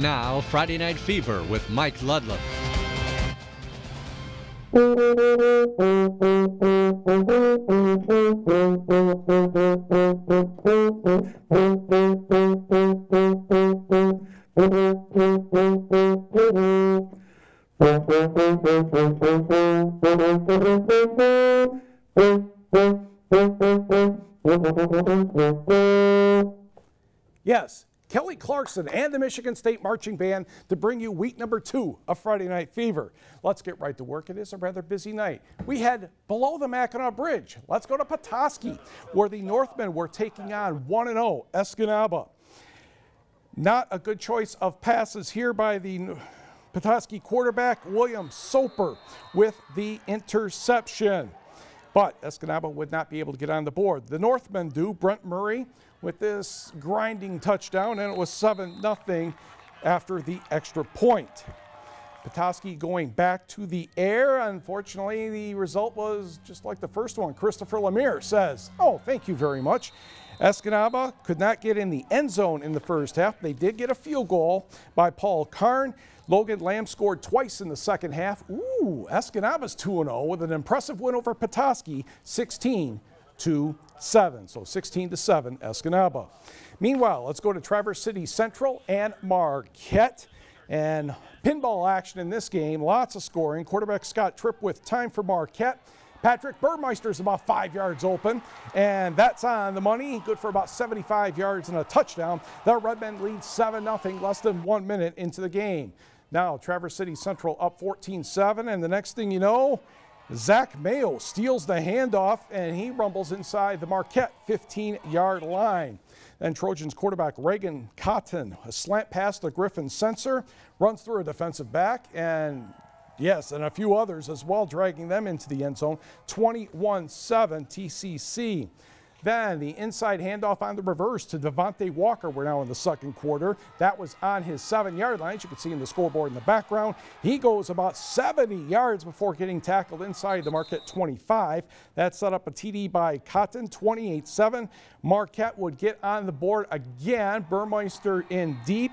Now, Friday Night Fever with Mike Ludlam. Yes, Kelly Clarkson and the Michigan State Marching Band to bring you week number 2 of Friday Night Fever. Let's get right to work. It is a rather busy night. We head below the Mackinac Bridge. Let's go to Peteskey, where the Northmen were taking on 1-0 Escanaba. Not a good choice of passes here by the Peteskey quarterback, William Soper, with the interception. But Escanaba would not be able to get on the board. The Northmen do. Brent Murray with this grinding touchdown, and it was 7-0 after the extra point. Peteskey going back to the air. Unfortunately, the result was just like the first one. Christopher Lemire says, "Oh, thank you very much." Escanaba could not get in the end zone in the first half. They did get a field goal by Paul Karn. Logan Lamb scored twice in the second half. Ooh, Escanaba's 2-0 with an impressive win over Peteskey, 16-7. So 16-7, Escanaba. Meanwhile, let's go to Traverse City Central and Marquette. And pinball action in this game, lots of scoring. Quarterback Scott Tripp with time for Marquette. Patrick Burmeister's about 5 yards open, and that's on the money. Good for about 75 yards and a touchdown. The Redmen lead 7-0, less than 1 minute into the game. Now, Traverse City Central up 14-7, and the next thing you know, Zach Mayo steals the handoff, and he rumbles inside the Marquette 15-yard line. Then Trojans quarterback Reagan Cotton, a slant pass to Griffin Sensor, runs through a defensive back, and yes, and a few others as well, dragging them into the end zone. 21-7 TCC. Then the inside handoff on the reverse to Devontae Walker. We're now in the second quarter. That was on his 7-yard line. As you can see in the scoreboard in the background, he goes about 70 yards before getting tackled inside the Marquette 25. That set up a TD by Cotton, 28-7. Marquette would get on the board again. Burmeister in deep.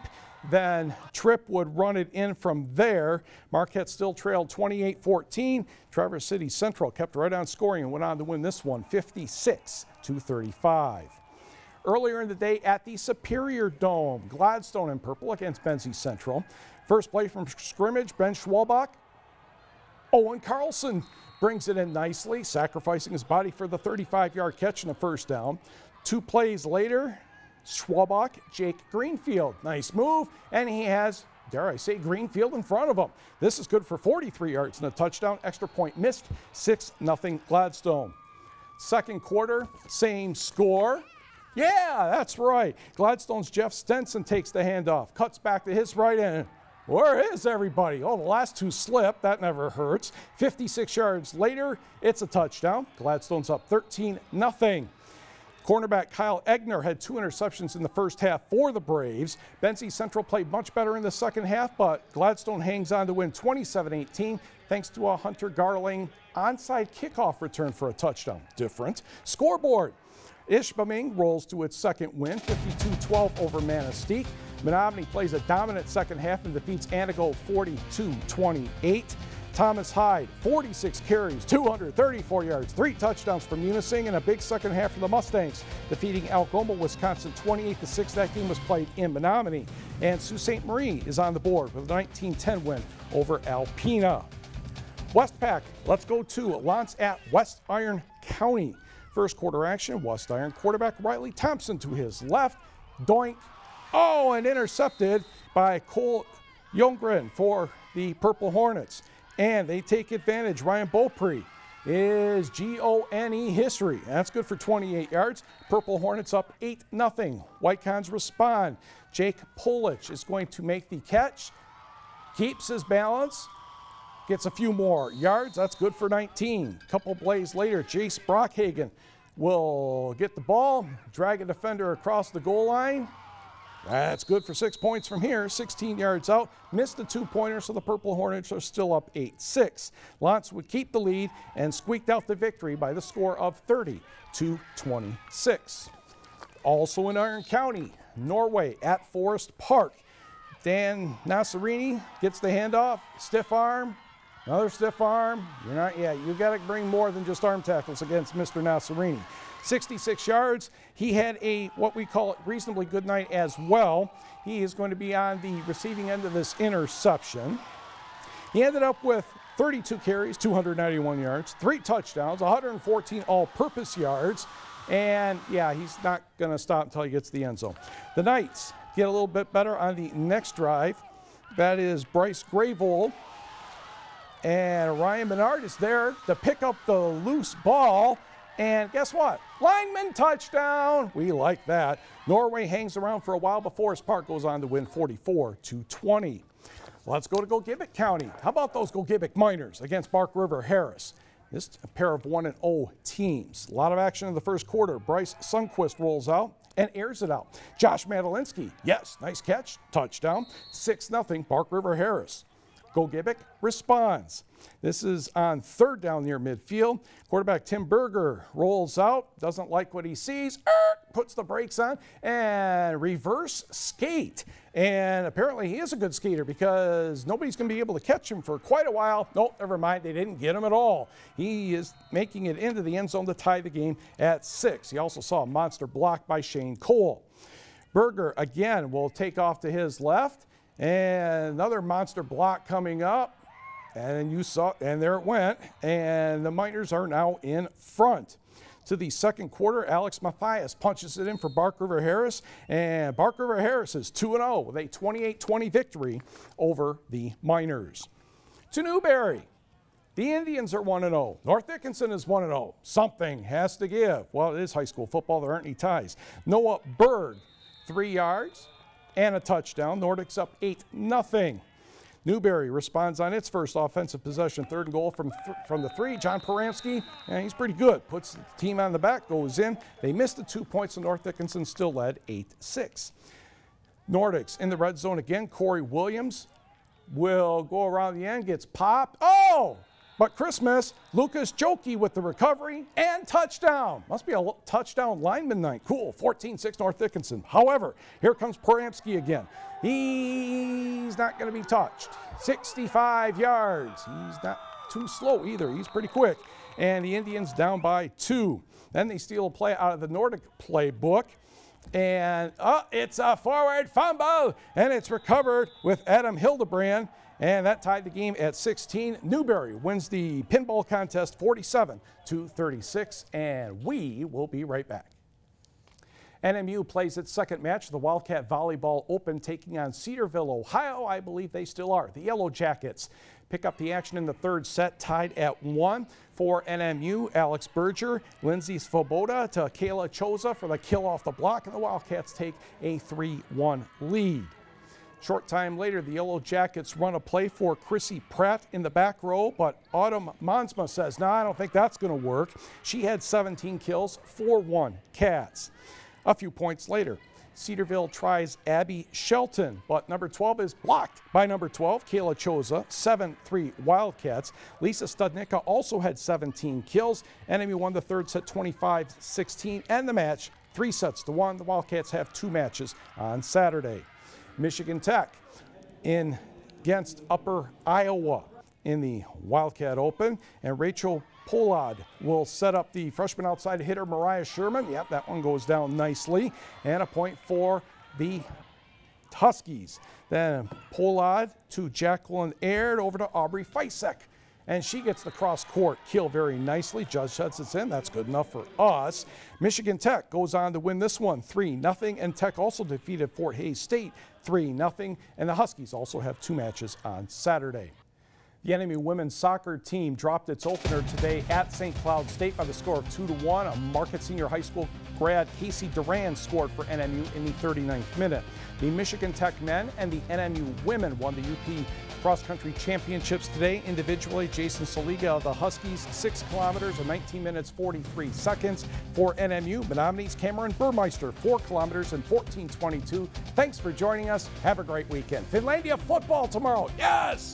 Then Tripp would run it in from there. Marquette still trailed 28-14. Traverse City Central kept right on scoring and went on to win this one 56-35. Earlier in the day at the Superior Dome, Gladstone in purple against Benzie Central. First play from scrimmage, Ben Schwalbach. Owen Carlson brings it in nicely, sacrificing his body for the 35-yard catch and a first down. 2 plays later, Schwalbach, Jake Greenfield. Nice move, and he has, dare I say, Greenfield in front of him. This is good for 43 yards and a touchdown. Extra point missed, 6-0 Gladstone. Second quarter, same score. Yeah, that's right. Gladstone's Jeff Stenson takes the handoff, cuts back to his right end. Where is everybody? Oh, the last 2 slipped. That never hurts. 56 yards later, it's a touchdown. Gladstone's up 13-0. Cornerback Kyle Egner had 2 interceptions in the first half for the Braves. Benzie Central played much better in the second half, but Gladstone hangs on to win 27-18 thanks to a Hunter Garling onside kickoff return for a touchdown. Different. Scoreboard. Ishpeming rolls to its second win, 52-12 over Manistee. Menominee plays a dominant second half and defeats Antigo 42-28. Thomas Hyde, 46 carries, 234 yards, 3 touchdowns from Munising, and a big second half for the Mustangs, defeating Algoma, Wisconsin 28-6. That game was played in Menominee. And Sault Ste. Marie is on the board with a 19-10 win over Alpena. Westpac, let's go to Lance at West Iron County. First quarter action, West Iron quarterback Riley Thompson to his left. Doink. Oh, and intercepted by Cole Ljunggren for the Purple Hornets. And they take advantage. Ryan Beaupre is Gone history. That's good for 28 yards. Purple Hornets up 8-0. Whitecons respond. Jake Polich is going to make the catch. Keeps his balance. Gets a few more yards. That's good for 19. A couple plays later, Jace Brockhagen will get the ball, drag a defender across the goal line. That's good for 6 points from here. 16 yards out. Missed the 2-pointer, so the Purple Hornets are still up 8-6. Lance would keep the lead and squeaked out the victory by the score of 30-26. Also in Iron County, Norway at Forest Park. Dan Nasserini gets the handoff, stiff arm, another stiff arm. You got to bring more than just arm tackles against Mr. Nasserini. 66 yards. He had a, what we call, reasonably good night as well. He is going to be on the receiving end of this interception. He ended up with 32 carries, 291 yards, 3 touchdowns, 114 all-purpose yards, and yeah, he's not going to stop until he gets to the end zone. The Knights get a little bit better on the next drive. That is Bryce Gravold, and Ryan Menard is there to pick up the loose ball, and guess what? Lineman touchdown! We like that. Norway hangs around for a while before Park goes on to win 44-20. Let's go to Gogebic County. How about those Gogebic Miners against RiverHarris? This a pair of 1-0 teams. A lot of action in the first quarter. Bryce Sundquist rolls out and airs it out. Josh Madalinsky, yes, nice catch, touchdown. 6-0 RiverHarris. Gogebic responds. This is on 3rd down near midfield. Quarterback Tim Berger rolls out, doesn't like what he sees, puts the brakes on, and reverse skate. And apparently he is a good skater because nobody's going to be able to catch him for quite a while. Nope, never mind, they didn't get him at all. He is making it into the end zone to tie the game at 6. He also saw a monster block by Shane Cole. Berger, again, will take off to his left. And another monster block coming up, and you saw, and there it went, and the Miners are now in front. To the second quarter, Alex Mathias punches it in for RiverHarris, and RiverHarris is 2-0 with a 28-20 victory over the Miners. To Newberry, the Indians are 1-0. North Dickinson is 1-0. Something has to give. Well, it is high school football. There aren't any ties. Noah Berg, 3 yards and a touchdown. Nordics up 8-0. Newberry responds on its first offensive possession, 3rd and goal from the 3. John Poramsky, and he's pretty good. Puts the team on the back, goes in. They missed the 2 points, and North Dickinson still led 8-6. Nordics in the red zone again. Corey Williams will go around the end, gets popped. Oh! But Christmas, Lucas Jokey with the recovery and touchdown. Must be a touchdown lineman night. Cool, 14-6 North Dickinson. However, here comes Poramsky again. He's not going to be touched. 65 yards. He's not too slow either. He's pretty quick. And the Indians down by 2. Then they steal a play out of the Nordic playbook. And it's a forward fumble, and it's recovered with Adam Hildebrand. And that tied the game at 16. Newberry wins the pinball contest 47-36, and we will be right back. NMU plays its second match, the Wildcat Volleyball Open, taking on Cedarville, Ohio. I believe they still are. The Yellow Jackets pick up the action in the 3rd set, tied at 1 for NMU. Alex Berger, Lindsay Svoboda to Kayla Choza for the kill off the block, and the Wildcats take a 3-1 lead. Short time later, the Yellow Jackets run a play for Chrissy Pratt in the back row, but Autumn Monsma says, no, I don't think that's going to work. She had 17 kills, 4-1 Cats. A few points later, Cedarville tries Abby Shelton, but number 12 is blocked by number 12, Kayla Choza, 7-3 Wildcats. Lisa Studnicka also had 17 kills. NMU won the 3rd set 25-16, and the match 3-1. The Wildcats have 2 matches on Saturday. Michigan Tech against Upper Iowa in the Wildcat Open, and Rachel Pollard will set up the freshman outside hitter Mariah Sherman. Yep, that one goes down nicely, and a point for the Huskies. Then Pollard to Jacqueline Aird, over to Aubrey Feisek, and she gets the cross-court kill very nicely. Judge sets it in. That's good enough for us. Michigan Tech goes on to win this one 3-0, and Tech also defeated Fort Hays State 3-0, and the Huskies also have 2 matches on Saturday. The NMU women's soccer team dropped its opener today at St. Cloud State by the score of 2-1. A Marquette Senior High School grad Casey Duran scored for NMU in the 39th minute. The Michigan Tech men and the NMU women won the UP cross-country championships today. Individually, Jason Soliga of the Huskies, 6 kilometers in 19 minutes 43 seconds. For NMU, Menominee's Cameron Burmeister, 4 kilometers in 14:22. Thanks for joining us. Have a great weekend. Finlandia football tomorrow. Yes!